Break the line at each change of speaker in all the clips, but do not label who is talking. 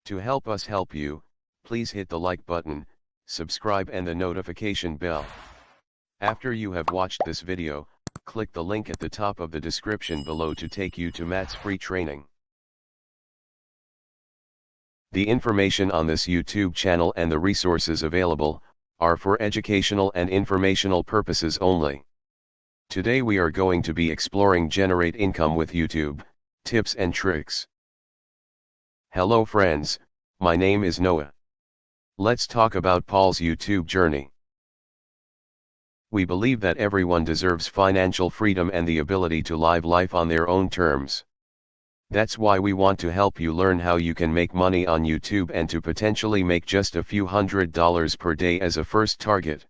To help us help you, please hit the like button, subscribe and the notification bell. After you have watched this video, click the link at the top of the description below to take you to Matt's free training. The information on this YouTube channel and the resources available are for educational and informational purposes only. Today we are going to be exploring generate income with YouTube, tips and tricks. Hello friends, my name is Noah. Let's talk about Paul's YouTube journey. We believe that everyone deserves financial freedom and the ability to live life on their own terms. That's why we want to help you learn how you can make money on YouTube and to potentially make just a few $100s per day as a first target.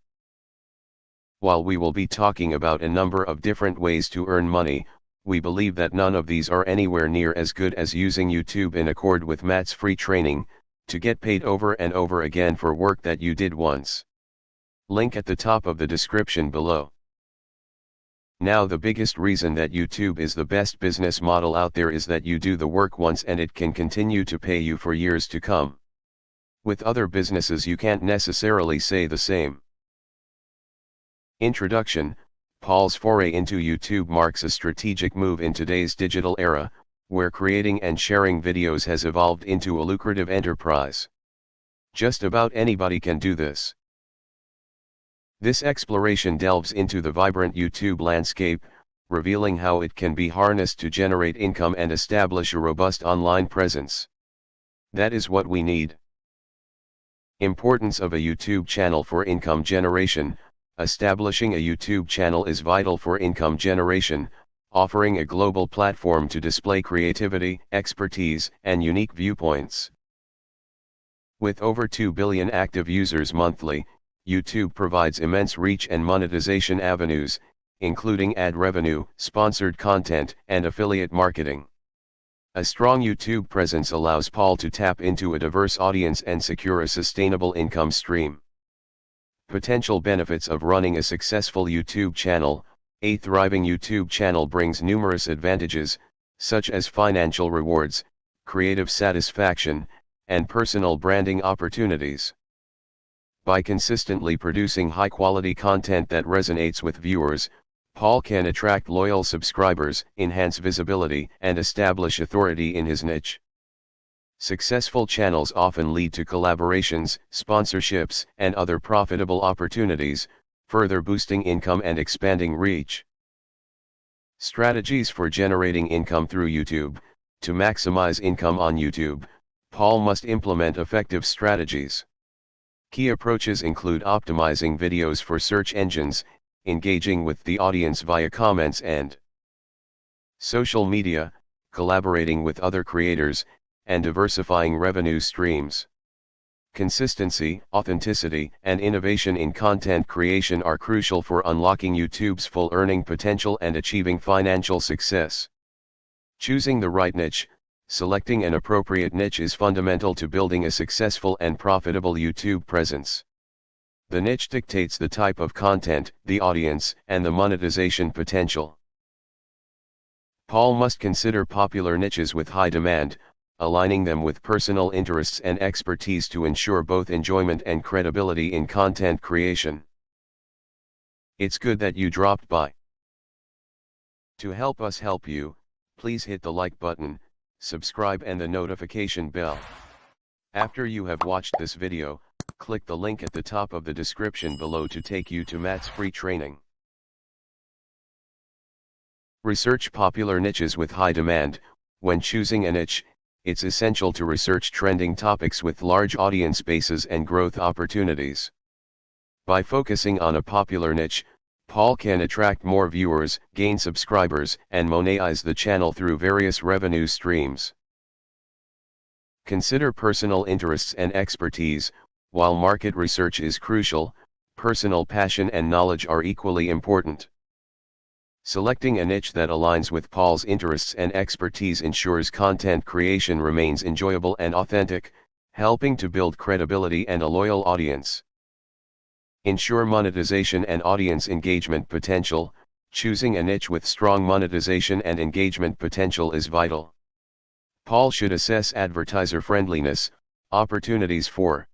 While we will be talking about a number of different ways to earn money, we believe that none of these are anywhere near as good as using YouTube in accord with Matt's free training, to get paid over and over again for work that you did once. Link at the top of the description below. Now the biggest reason that YouTube is the best business model out there is that you do the work once and it can continue to pay you for years to come. With other businesses you can't necessarily say the same. Introduction: Paul's foray into YouTube marks a strategic move in today's digital era, where creating and sharing videos has evolved into a lucrative enterprise. Just about anybody can do this. This exploration delves into the vibrant YouTube landscape, revealing how it can be harnessed to generate income and establish a robust online presence. That is what we need. Importance of a YouTube channel for income generation. Establishing a YouTube channel is vital for income generation, offering a global platform to display creativity, expertise, and unique viewpoints. With over 2 billion active users monthly, YouTube provides immense reach and monetization avenues, including ad revenue, sponsored content, and affiliate marketing. A strong YouTube presence allows Paul to tap into a diverse audience and secure a sustainable income stream. Potential benefits of running a successful YouTube channel. A thriving YouTube channel brings numerous advantages, such as financial rewards, creative satisfaction, and personal branding opportunities. By consistently producing high-quality content that resonates with viewers, Paul can attract loyal subscribers, enhance visibility, and establish authority in his niche. Successful channels often lead to collaborations, sponsorships, and other profitable opportunities, further boosting income and expanding reach. Strategies for generating income through YouTube. To maximize income on YouTube, Paul must implement effective strategies. Key approaches include optimizing videos for search engines, engaging with the audience via comments and social media, collaborating with other creators, and diversifying revenue streams. Consistency, authenticity, and innovation in content creation are crucial for unlocking YouTube's full earning potential and achieving financial success. Choosing the right niche. Selecting an appropriate niche is fundamental to building a successful and profitable YouTube presence. The niche dictates the type of content, the audience, and the monetization potential. Paul must consider popular niches with high demand, aligning them with personal interests and expertise to ensure both enjoyment and credibility in content creation. It's good that you dropped by. To help us help you, please hit the like button, subscribe and the notification bell. After you have watched this video, click the link at the top of the description below to take you to Matt's free training. Research popular niches with high demand. When choosing a niche, it's essential to research trending topics with large audience bases and growth opportunities. By focusing on a popular niche, Paul can attract more viewers, gain subscribers, and monetize the channel through various revenue streams. Consider personal interests and expertise. While market research is crucial, personal passion and knowledge are equally important. Selecting a niche that aligns with Paul's interests and expertise ensures content creation remains enjoyable and authentic, helping to build credibility and a loyal audience. Ensure monetization and audience engagement potential. Choosing a niche with strong monetization and engagement potential is vital. Paul should assess advertiser friendliness, Opportunities for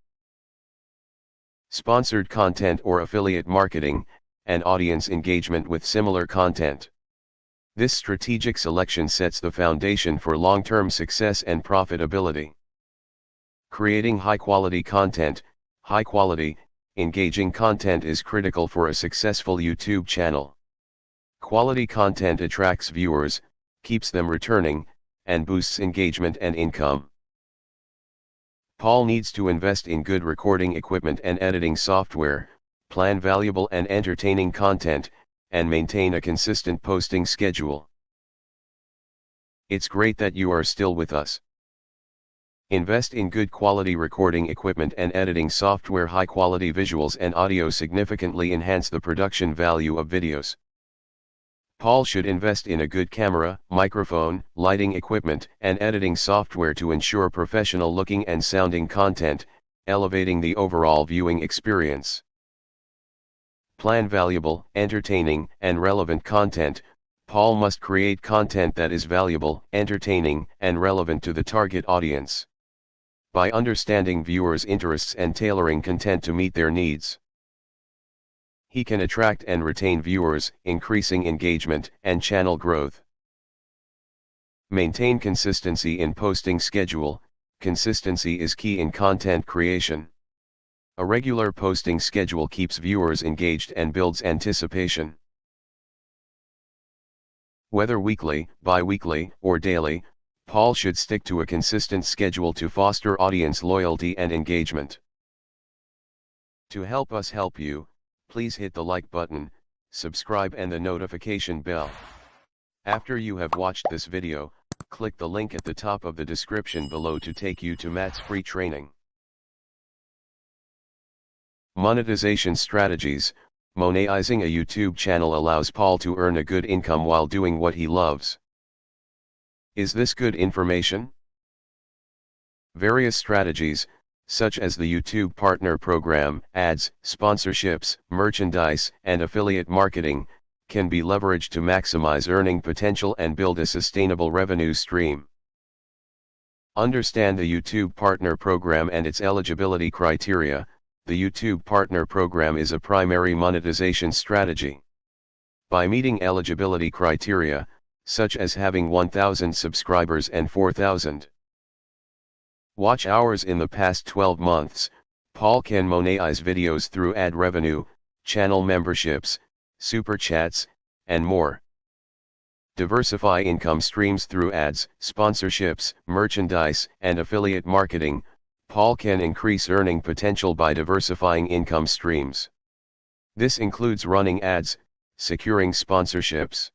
sponsored content or affiliate marketing, and audience engagement with similar content. This strategic selection sets the foundation for long-term success and profitability. Creating high-quality content. High-quality, engaging content is critical for a successful YouTube channel. Quality content attracts viewers, keeps them returning, and boosts engagement and income. Paul needs to invest in good recording equipment and editing software, plan valuable and entertaining content, and maintain a consistent posting schedule. It's great that you are still with us. Invest in good quality recording equipment and editing software. High quality visuals and audio significantly enhance the production value of videos. Paul should invest in a good camera, microphone, lighting equipment, and editing software to ensure professional looking and sounding content, elevating the overall viewing experience. Plan valuable, entertaining, and relevant content. Paul must create content that is valuable, entertaining, and relevant to the target audience. By understanding viewers' interests and tailoring content to meet their needs, he can attract and retain viewers, increasing engagement and channel growth. Maintain consistency in posting schedule. Consistency is key in content creation. A regular posting schedule keeps viewers engaged and builds anticipation. Whether weekly, bi-weekly, or daily, Paul should stick to a consistent schedule to foster audience loyalty and engagement. To help us help you, please hit the like button, subscribe and the notification bell. After you have watched this video, click the link at the top of the description below to take you to Matt's free training. Monetization strategies. Monetizing a YouTube channel allows Paul to earn a good income while doing what he loves. Is this good information? Various strategies, such as the YouTube Partner Program, ads, sponsorships, merchandise, and affiliate marketing, can be leveraged to maximize earning potential and build a sustainable revenue stream. Understand the YouTube Partner Program and its eligibility criteria. The YouTube Partner Program is a primary monetization strategy. By meeting eligibility criteria, such as having 1,000 subscribers and 4,000 watch hours in the past 12 months, Paul can monetize videos through ad revenue, channel memberships, super chats, and more. Diversify income streams through ads, sponsorships, merchandise, and affiliate marketing. Paul can increase earning potential by diversifying income streams. This includes running ads, securing sponsorships,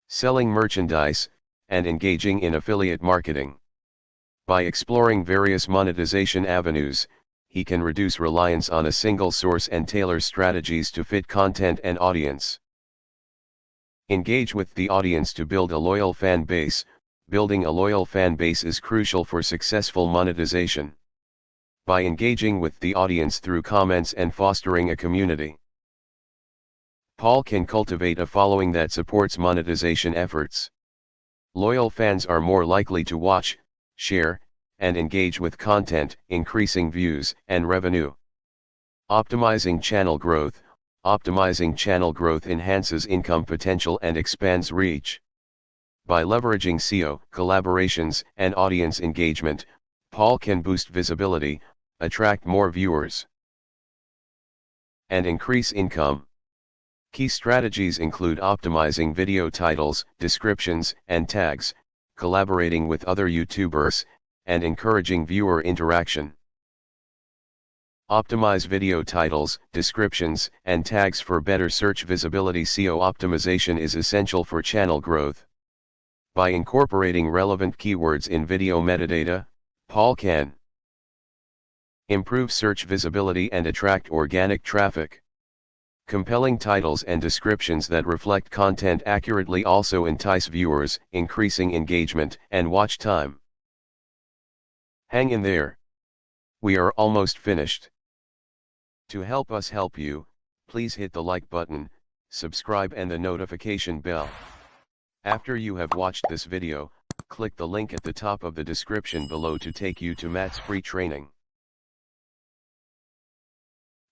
selling merchandise, and engaging in affiliate marketing. By exploring various monetization avenues, he can reduce reliance on a single source and tailor strategies to fit content and audience. Engage with the audience to build a loyal fan base. Building a loyal fan base is crucial for successful monetization. By engaging with the audience through comments and fostering a community, Paul can cultivate a following that supports monetization efforts. Loyal fans are more likely to watch, share, and engage with content, increasing views and revenue. Optimizing channel growth. Optimizing channel growth enhances income potential and expands reach. By leveraging SEO, collaborations, and audience engagement, Paul can boost visibility, attract more viewers, and increase income. Key strategies include optimizing video titles, descriptions, and tags, collaborating with other YouTubers, and encouraging viewer interaction. Optimize video titles, descriptions, and tags for better search visibility. SEO optimization is essential for channel growth. By incorporating relevant keywords in video metadata, Paul can improve search visibility and attract organic traffic. Compelling titles and descriptions that reflect content accurately also entice viewers, increasing engagement and watch time. Hang in there. We are almost finished. To help us help you, please hit the like button, subscribe and the notification bell. After you have watched this video, Click the link at the top of the description below to take you to Matt's free training.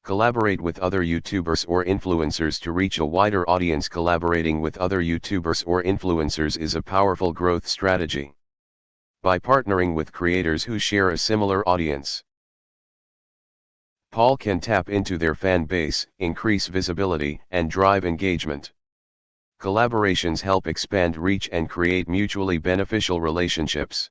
Collaborate with other YouTubers or influencers to reach a wider audience. Collaborating with other YouTubers or influencers is a powerful growth strategy. By partnering with creators who share a similar audience, Paul can tap into their fan base, increase visibility, and drive engagement. Collaborations help expand reach and create mutually beneficial relationships.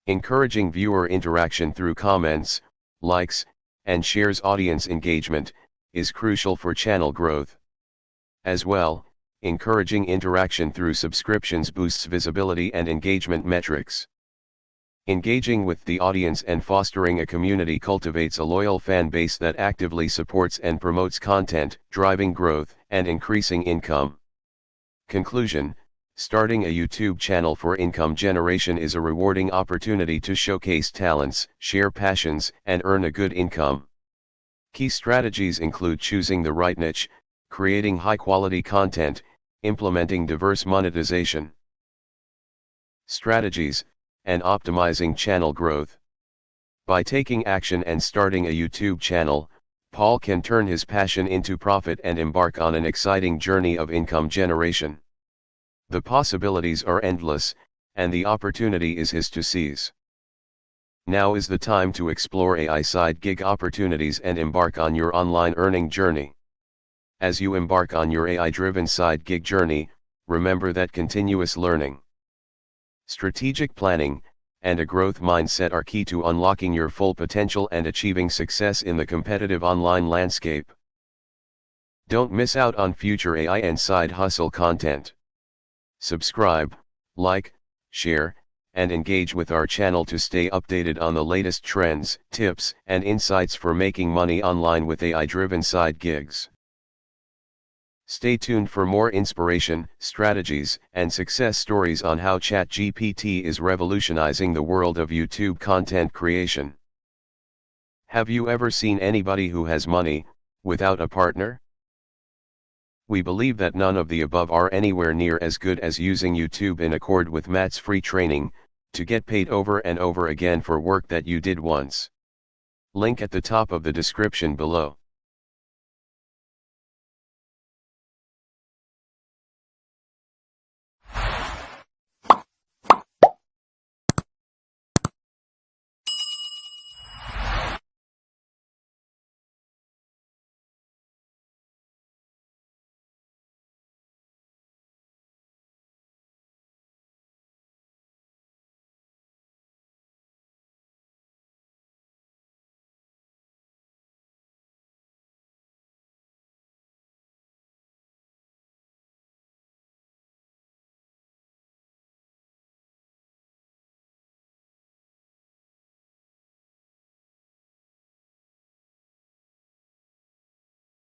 Encouraging viewer interaction through comments, likes, and shares audience engagement, is crucial for channel growth. As well, encouraging interaction through subscriptions boosts visibility and engagement metrics. Engaging with the audience and fostering a community cultivates a loyal fan base that actively supports and promotes content, driving growth and increasing income. Conclusion: starting a YouTube channel for income generation is a rewarding opportunity to showcase talents, share passions, and earn a good income. Key strategies include choosing the right niche, creating high-quality content, implementing diverse monetization strategies, and optimizing channel growth. By taking action and starting a YouTube channel, Paul can turn his passion into profit and embark on an exciting journey of income generation. The possibilities are endless, and the opportunity is his to seize. Now is the time to explore AI side gig opportunities and embark on your online earning journey. As you embark on your AI-driven side gig journey, remember that continuous learning, strategic planning, and a growth mindset are key to unlocking your full potential and achieving success in the competitive online landscape. Don't miss out on future AI and side hustle content. Subscribe, like, share, and engage with our channel to stay updated on the latest trends, tips, and insights for making money online with AI-driven side gigs. Stay tuned for more inspiration, strategies, and success stories on how ChatGPT is revolutionizing the world of YouTube content creation. Have you ever seen anybody who has money without a partner? We believe that none of the above are anywhere near as good as using YouTube in accord with Matt's free training, to get paid over and over again for work that you did once. Link at the top of the description below.